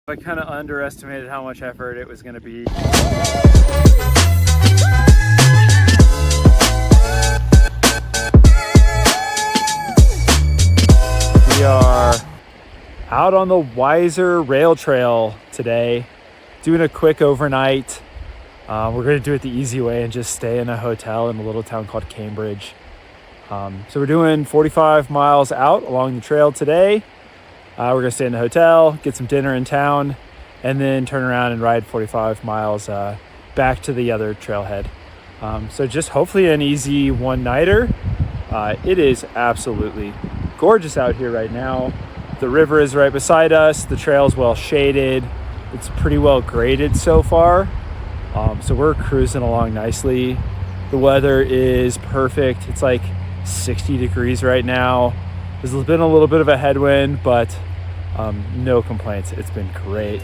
I kind of underestimated how much effort it was going to be. We are out on the Weiser rail trail today, doing a quick overnight. We're going to do it the easy way and just stay in a hotel in a little town called Cambridge. So we're doing 45 miles out along the trail today. We're going to stay in the hotel, get some dinner in town, and then turn around and ride 45 miles back to the other trailhead. So just hopefully an easy one-nighter. It is absolutely gorgeous out here right now. The river is right beside us. The trail's well shaded. It's pretty well graded so far. So we're cruising along nicely. The weather is perfect. It's like 60 degrees right now. There's been a little bit of a headwind, but no complaints. It's been great.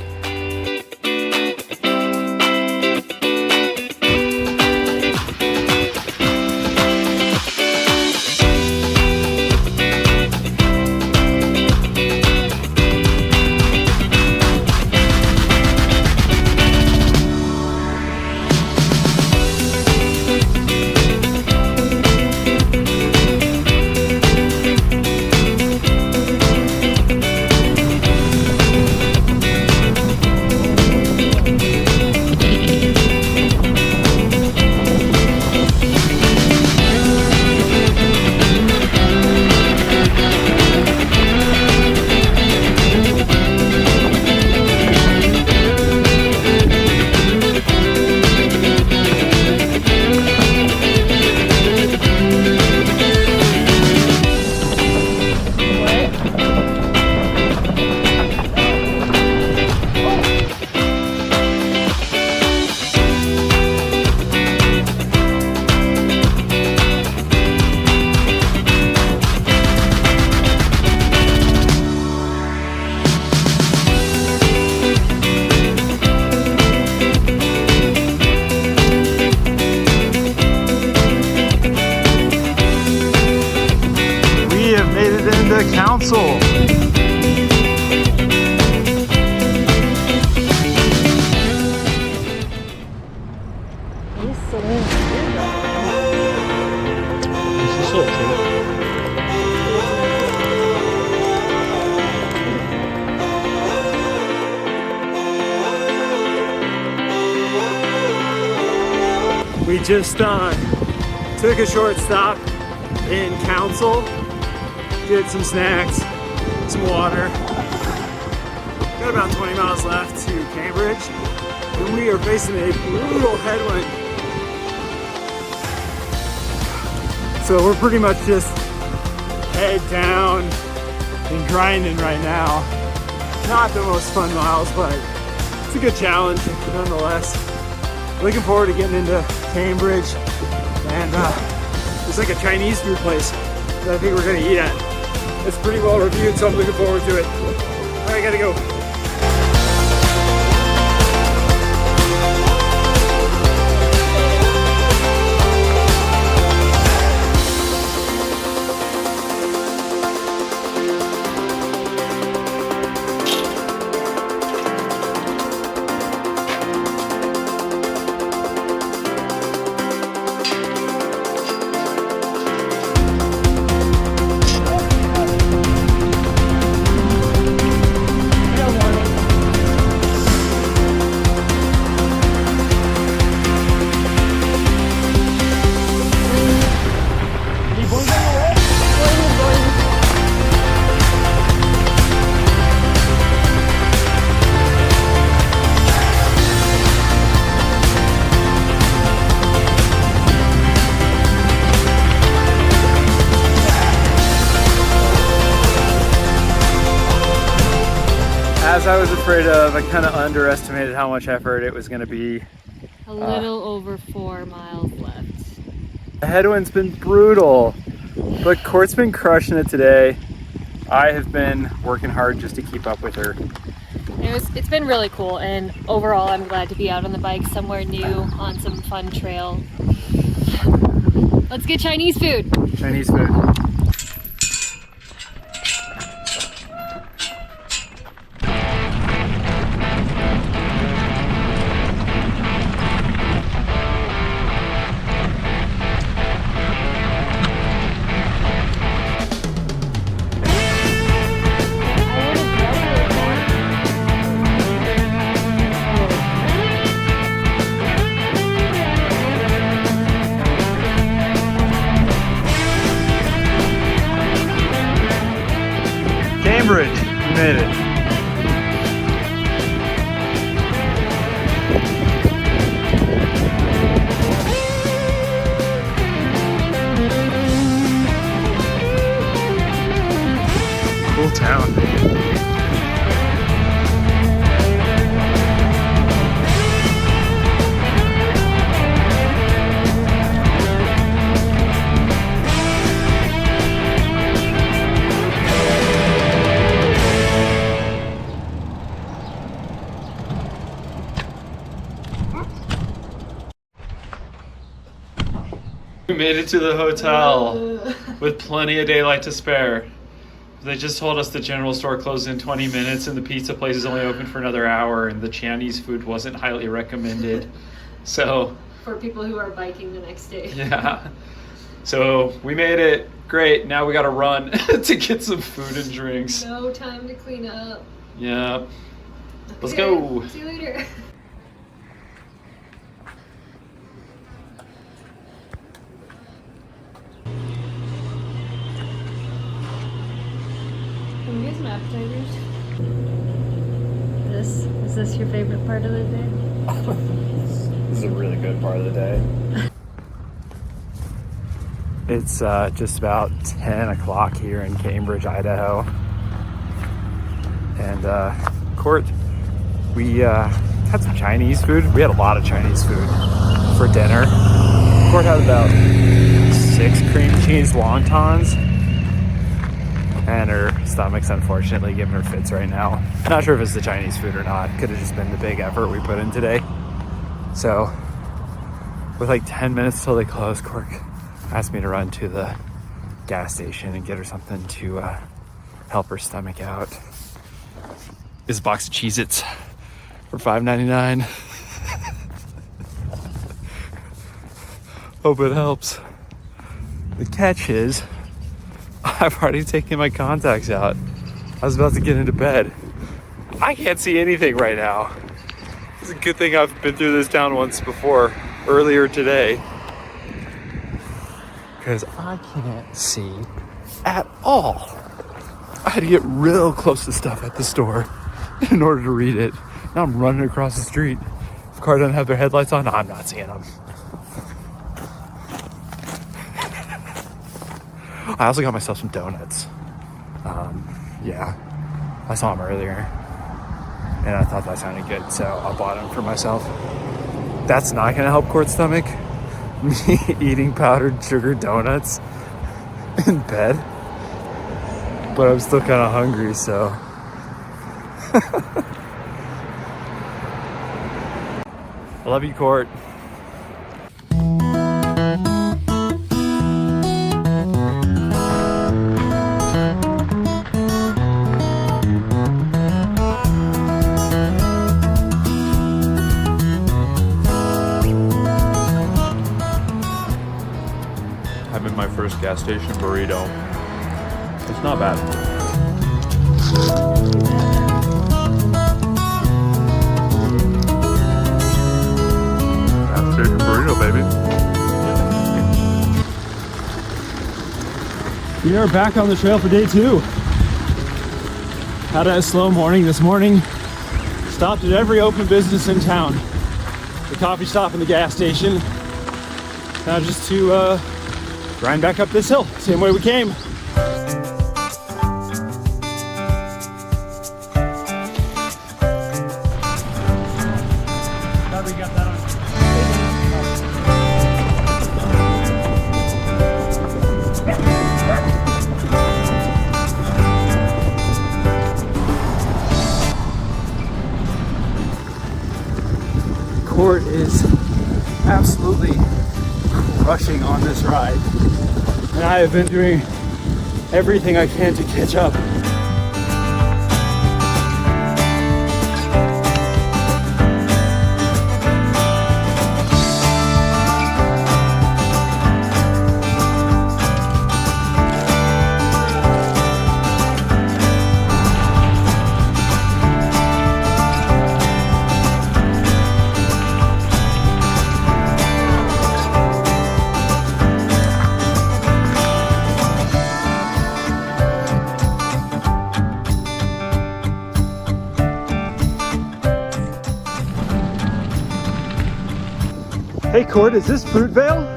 Council. We just took a short stop in Council, did some snacks, some water. Got about 20 miles left to Cambridge, and we are facing a brutal headwind. So we're pretty much just head down and grinding right now. Not the most fun miles, but it's a good challenge nonetheless. Looking forward to getting into Cambridge, and there's like a Chinese food place that I think we're gonna eat at. It's pretty well reviewed, so I'm looking forward to it. All right, I gotta go. As I was afraid of, I kind of underestimated how much effort it was going to be. A little over 4 miles left. The headwind's been brutal, but Court's been crushing it today. I have been working hard just to keep up with her. It's been really cool, and overall I'm glad to be out on the bike somewhere new on some fun trail. Let's get Chinese food. Chinese food. We made it to the hotel with plenty of daylight to spare. They just told us the general store closed in 20 minutes and the pizza place is only open for another hour, and the Chinese food wasn't highly recommended. So for people who are biking the next day. Yeah. So we made it. Great. Now we got to run to get some food and drinks. No time to clean up. Yeah. Okay. Let's go. See you later. Can we get some appetizers? Is this your favorite part of the day? This is a really good part of the day. It's just about 10 o'clock here in Cambridge, Idaho. And Court, we had some Chinese food. We had a lot of Chinese food for dinner. Court had about 6 cream cheese wontons. And her stomach's unfortunately giving her fits right now. Not sure if it's the Chinese food or not. Could have just been the big effort we put in today. So, with like 10 minutes till they close, Cork asked me to run to the gas station and get her something to help her stomach out. This box of Cheez-Its for $5.99. Hope it helps. The catch is, I've already taken my contacts out. I was about to get into bed. I can't see anything right now. It's a good thing I've been through this town once before, earlier today. Because I can't see at all. I had to get real close to stuff at the store in order to read it. Now I'm running across the street. If car doesn't have their headlights on, I'm not seeing them. I also got myself some donuts. Yeah, I saw them earlier and I thought that sounded good, so I bought them for myself. That's not gonna help Court's stomach. Me eating powdered sugar donuts in bed, but I'm still kind of hungry, so. I love you, Court. Having my first gas station burrito. It's not bad. Gas station burrito, baby. We are back on the trail for day 2. Had a slow morning this morning. Stopped at every open business in town. The coffee shop and the gas station. Now just to grind back up this hill, same way we came. Glad we got that on. Court is absolutely crushing on this ride. And I have been doing everything I can to catch up. Hey Court, is this Fruitvale?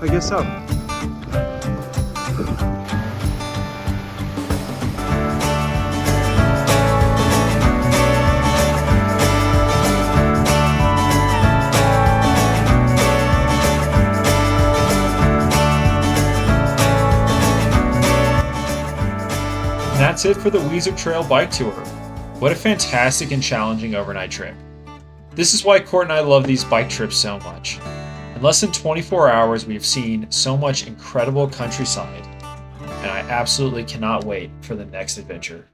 I guess so. And that's it for the WEE-zer Trail Bike Tour. What a fantastic and challenging overnight trip. This is why Court and I love these bike trips so much. In less than 24 hours, we've seen so much incredible countryside, and I absolutely cannot wait for the next adventure.